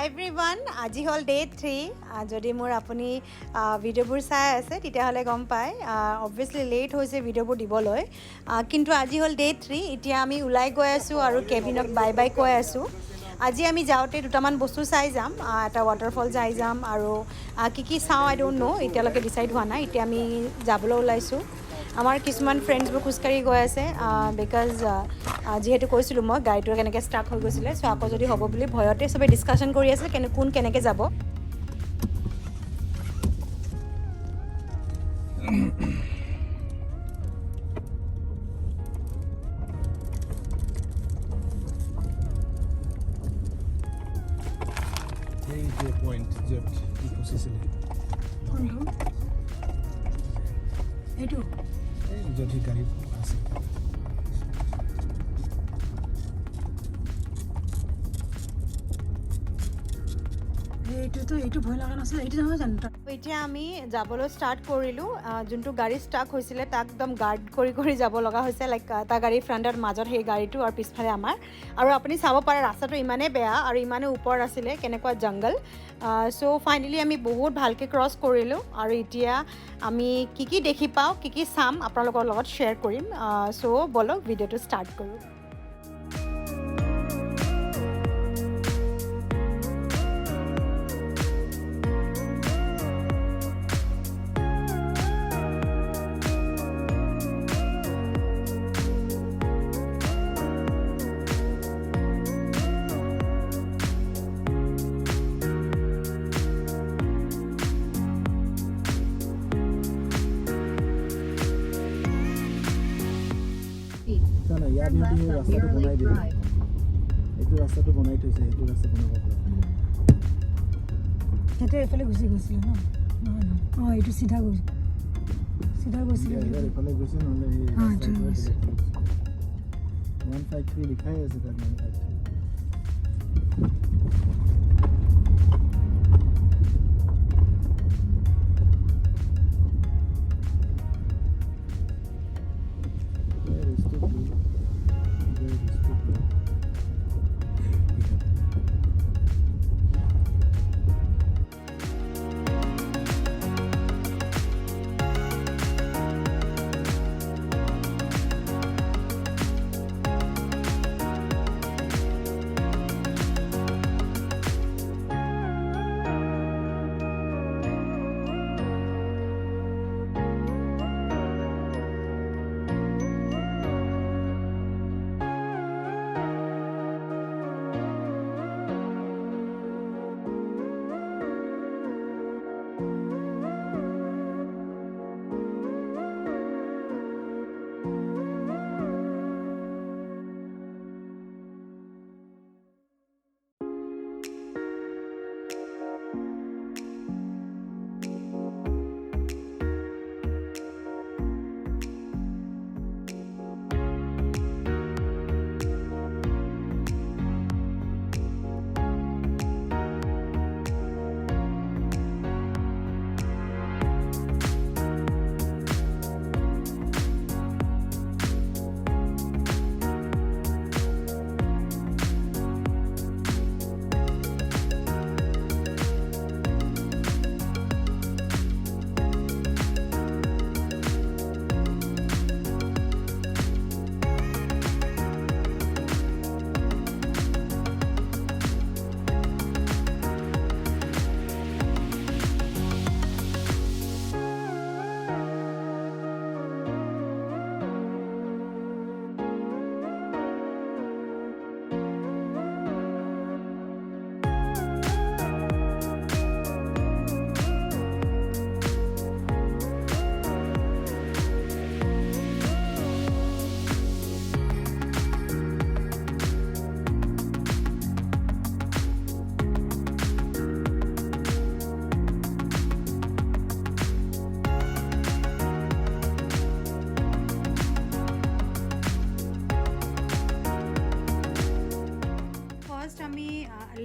Everyone আজি হ'ল day 3 যদি মোৰ আপুনি ভিডিঅ'বোৰ চাই আছে তেতিয়াহ'লে গম পায় অবভিয়াছলি লেট হৈছে ভিডিঅ'বোৰ দিবলৈ কিন্তু আজি হ'ল ডে 3 এতিয়া আমি ওলাই গৈ আছোঁ আৰু কেবিনক বাই বাই কৈ আছোঁ আজি আমি যাওঁতে দুটামান বস্তু চাই যাম এটা ৱাটাৰফল চাই যাম আৰু কি চাওঁ আই ডোণ্ট ন' এতিয়ালৈকে ডিচাইড হোৱা নাই এতিয়া আমি যাবলৈ ওলাইছোঁ আমাৰ কিছুমান ফ্ৰেণ্ডছবোৰ খোজকাঢ়ি গৈ আছে বিকজ যিহেতু কৈছিলোঁ মই গাড়ীটো কেনেকৈ ষ্টাক হৈ গৈছিলে চ' আকৌ যদি হ'ব বুলি ভয়তে চবেই ডিছকাশ্যন কৰি আছে কোন কেনেকৈ যাব পইণ্ট য'ত পচিছিলে এইটো য'ত সি গাড়ী আছে এইটো ভয় লগা নাছিল এইটো নহয় জানো এতিয়া আমি যাবলৈ ষ্টাৰ্ট কৰিলোঁ যোনটো গাড়ী ষ্টাক হৈছিলে তাক একদম গাৰ্ড কৰি যাব লগা হৈছে লাইক এটা গাড়ী ফ্ৰণ্টৰ মাজত সেই গাড়ীটো আৰু পিছফালে আমাৰ আৰু আপুনি চাব পাৰে ৰাস্তাটো ইমানেই বেয়া আৰু ইমানেই ওপৰত আছিলে কেনেকুৱা জংগল চ' ফাইনেলি আমি বহুত ভালকৈ ক্ৰছ কৰিলোঁ আৰু এতিয়া আমি কি দেখি পাওঁ কি চাম আপোনালোকৰ লগত শ্বেয়াৰ কৰিম চ' ব'লক ভিডিঅ'টো ষ্টাৰ্ট কৰোঁ ইয়াত ৰাস্তাটো বনাই দিয়ে এইটো ৰাস্তাটো বনাই থৈছে সেইটো ৰাস্তা বনাব পৰা সেইটো এইফালে গুচি গৈছিলে ন নহয় এইটো চিধা গৈছিলে এইফালে গৈছে নহ'লে এই 153 লিখাই আছে তাত 153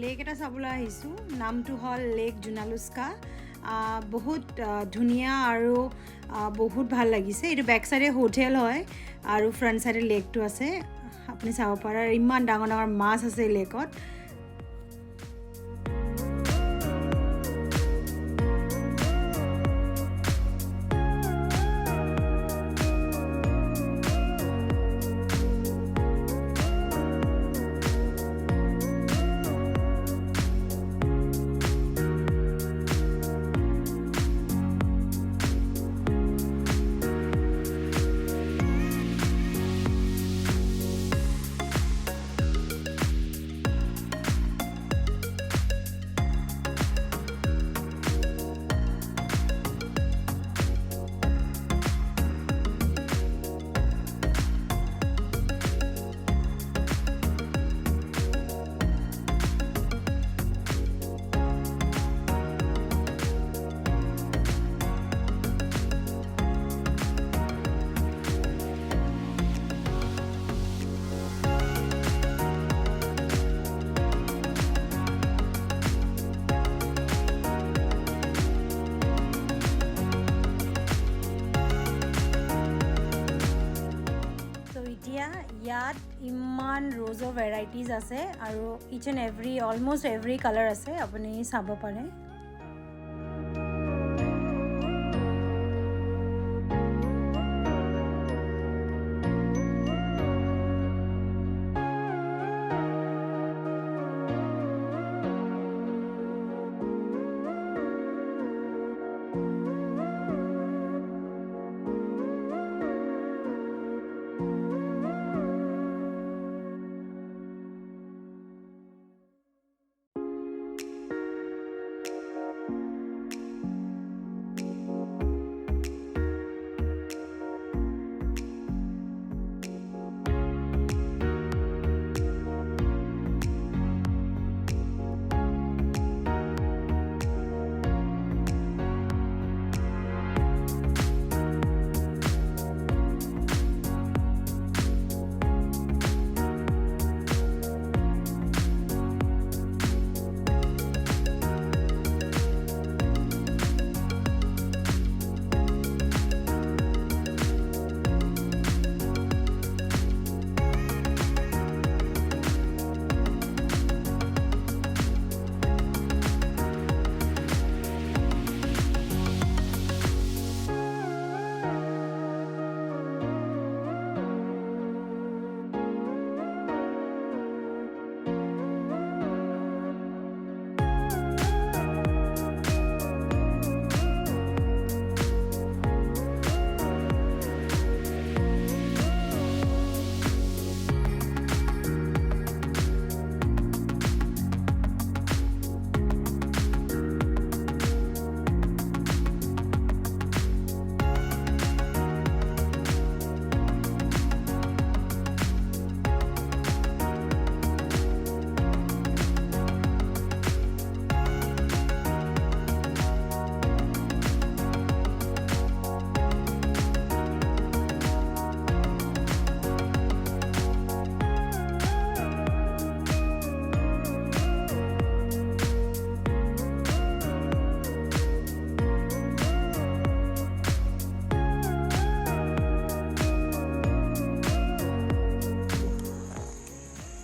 লেক এটা চাবলৈ আহিছোঁ নামটো হ'ল লেক জোনালুস্কা বহুত ধুনীয়া আৰু বহুত ভাল লাগিছে এইটো বেক সাইডে হোটেল হয় আৰু ফ্ৰণ্ট সাইডে লেকটো আছে আপুনি চাব পাৰে ইমান ডাঙৰ ডাঙৰ মাছ আছে লেকত ভেৰাইটিজ আছে আৰু each and every almost every colour আছে আপুনি চাব পাৰে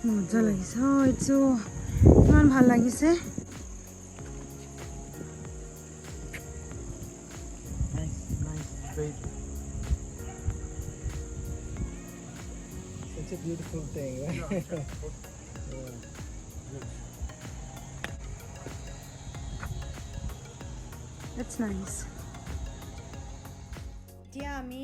মজা লাগিছে এইটো ইমান ভাল লাগিছে Nice, baby. Such a beautiful thing, right? Yeah. That's nice. এতিয়া আমি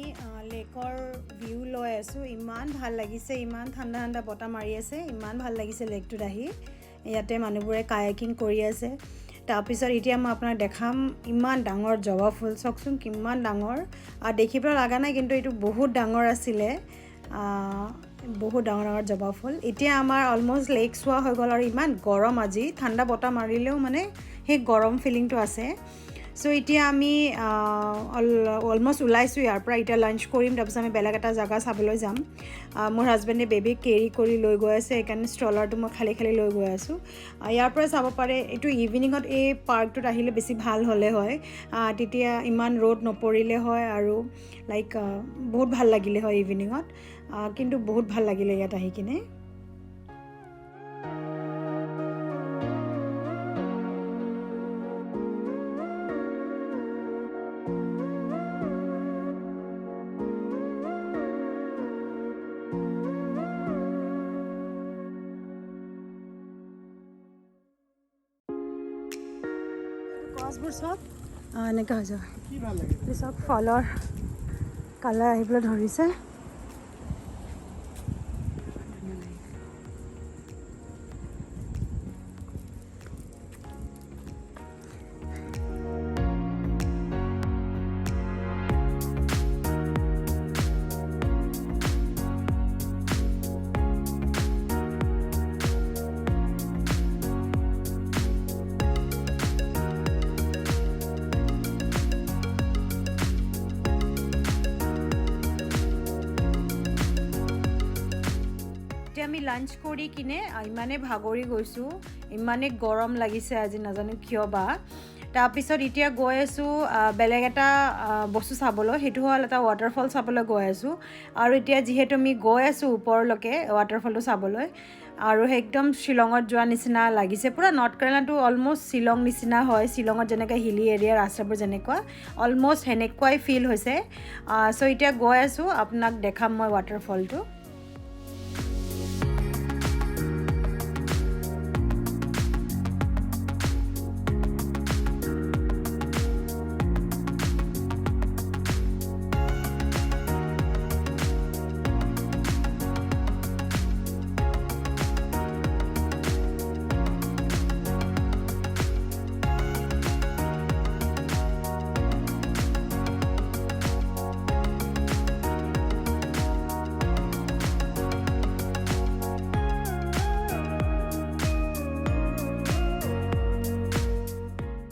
লেকৰ ভিউ লৈ আছোঁ ইমান ভাল লাগিছে ইমান ঠাণ্ডা ঠাণ্ডা বতাহ মাৰি আছে ইমান ভাল লাগিছে লেকটোত আহি ইয়াতে মানুহবোৰে কায়াকিং কৰি আছে তাৰপিছত এতিয়া মই আপোনাক দেখাম ইমান ডাঙৰ জবা ফুল চাওকচোন কিমান ডাঙৰ দেখিবলৈ লগা নাই কিন্তু এইটো বহুত ডাঙৰ আছিলে বহুত ডাঙৰ ডাঙৰ জবা ফুল এতিয়া আমাৰ অলমষ্ট লেক চোৱা হৈ গ'ল আৰু ইমান গৰম আজি ঠাণ্ডা বতাহ মাৰিলেও মানে সেই গৰম ফিলিংটো আছে সো এতিয়া আমি অলমষ্ট ওলাইছোঁ ইয়াৰ পৰা এতিয়া লাঞ্চ কৰিম তাৰপিছত আমি বেলেগ এটা জেগা চাবলৈ যাম মোৰ হাজবেণ্ডে বেবীক কেৰি কৰি লৈ গৈ আছে সেইকাৰণে ষ্ট্ৰলাৰটো মই খালি খালি লৈ গৈ আছোঁ ইয়াৰ পৰা চাব পাৰে এইটো ইভিনিঙত এই পাৰ্কটোত আহিলে বেছি ভাল হ'লে হয় তেতিয়া ইমান ৰ'দ নপৰিলে হয় আৰু লাইক বহুত ভাল লাগিলে হয় ইভিনিঙত কিন্তু বহুত ভাল লাগিলে ইয়াত আহি কিনে গছবোৰ চব এনেকুৱা হৈ যাব কি ভাল লাগে চব ফলৰ কালাৰ আহিবলৈ ধৰিছে আমি লাঞ্চ কৰি কিনে ইমানে ভাগৰি গৈছোঁ ইমানে গৰম লাগিছে আজি নাজানো কিয় বা তাৰপিছত এতিয়া গৈ আছোঁ বেলেগ এটা বস্তু চাবলৈ সেইটো হ'ল এটা ৱাটাৰফল চাবলৈ গৈ আছোঁ আৰু এতিয়া যিহেতু আমি গৈ আছোঁ ওপৰলৈকে ৱাটাৰফলটো চাবলৈ আৰু একদম শ্বিলঙত যোৱা নিচিনা লাগিছে পুৰা নৰ্থ কেৰালাটো অলম'ষ্ট শ্বিলং নিচিনা হয় শ্বিলঙত যেনেকৈ হিলি এৰিয়া ৰাস্তাবোৰ যেনেকুৱা অলম'ষ্ট সেনেকুৱাই ফিল হৈছে চ' এতিয়া গৈ আছোঁ আপোনাক দেখাম মই ৱাটাৰফলটো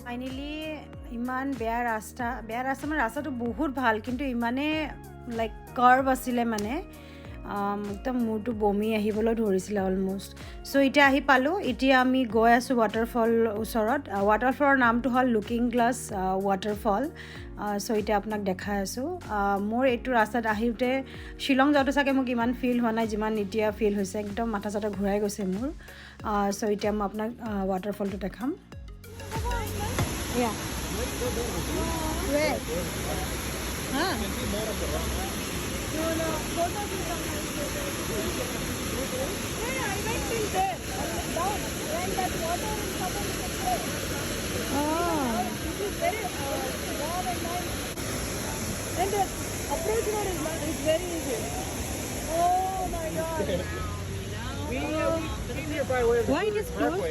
ফাইনেলি ইমান বেয়া ৰাস্তা মানে ৰাস্তাটো বহুত ভাল কিন্তু ইমানে লাইক কাৰ্ভ আছিলে মানে একদম মূৰটো বমি আহিবলৈ ধৰিছিলে অলম'ষ্ট চ' এতিয়া আহি পালোঁ এতিয়া আমি গৈ আছোঁ ৱাটাৰফল ওচৰত ৱাটাৰফলৰ নামটো হ'ল লুকিং গ্লাছ ৱাটাৰফল চ' এতিয়া আপোনাক দেখাই আছোঁ মোৰ এইটো ৰাস্তাত আহোঁতে শ্বিলং যাওঁতে চাগে মোক ইমান ফিল হোৱা নাই যিমান এতিয়া ফিল হৈছে একদম মাথা চাথা ঘূৰাই গৈছে মোৰ চ' এতিয়া মই আপোনাক ৱাটাৰফলটো দেখাম Yeah. Where? Huh? Why it is closed?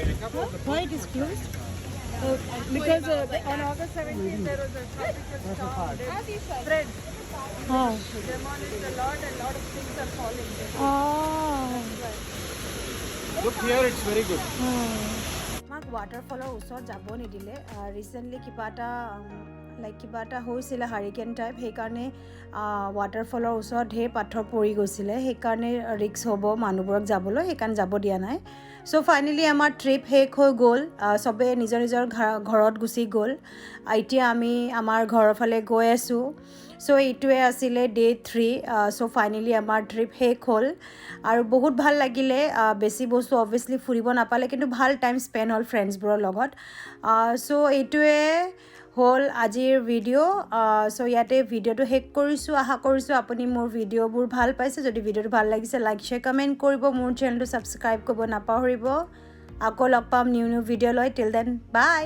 Why it is closed? Because on August 17th there was a tropical spread. Oh. Demolished a lot and lot of things are falling. Oh. Look here, it's very good. আমাক ৱাটাৰফলৰ ওচৰত যাব নিদিলে recently কিবা এটা হৈছিলে hurricane type সেইকাৰণে ৱাটাৰফলৰ ওচৰত ঢেৰ পাথৰ পৰি গৈছিলে সেইকাৰণে ৰিক্স হ'ব মানুহবোৰক যাবলৈ সেইকাৰণে যাব দিয়া নাই চ' ফাইনেলি আমাৰ ট্ৰিপ শেষ হৈ গ'ল চবে নিজৰ নিজৰ ঘৰত গুচি গ'ল এতিয়া আমি আমাৰ ঘৰৰ ফালে গৈ আছোঁ চ' এইটোৱে আছিলে ডে 3 চ' ফাইনেলি আমাৰ ট্ৰিপ শেষ হ'ল আৰু বহুত ভাল লাগিলে বেছি বস্তু অবভিয়াছলি ফুৰিব নাপালে কিন্তু ভাল টাইম স্পেণ্ড হ'ল ফ্ৰেণ্ডছবোৰৰ লগত চ' এইটোৱে হ'ল আজিৰ ভিডিঅ' চ' ইয়াতে ভিডিঅ'টো শেষ কৰিছোঁ আশা কৰিছোঁ আপুনি মোৰ ভিডিঅ'বোৰ ভাল পাইছে যদি ভিডিঅ'টো ভাল লাগিছে লাইক শ্বেয়াৰ কমেণ্ট কৰিব মোৰ চেনেলটো ছাবস্ক্ৰাইব কৰিব নাপাহৰিব আকৌ লগ পাম নিউ ভিডিঅ' লৈ টিল দেন বাই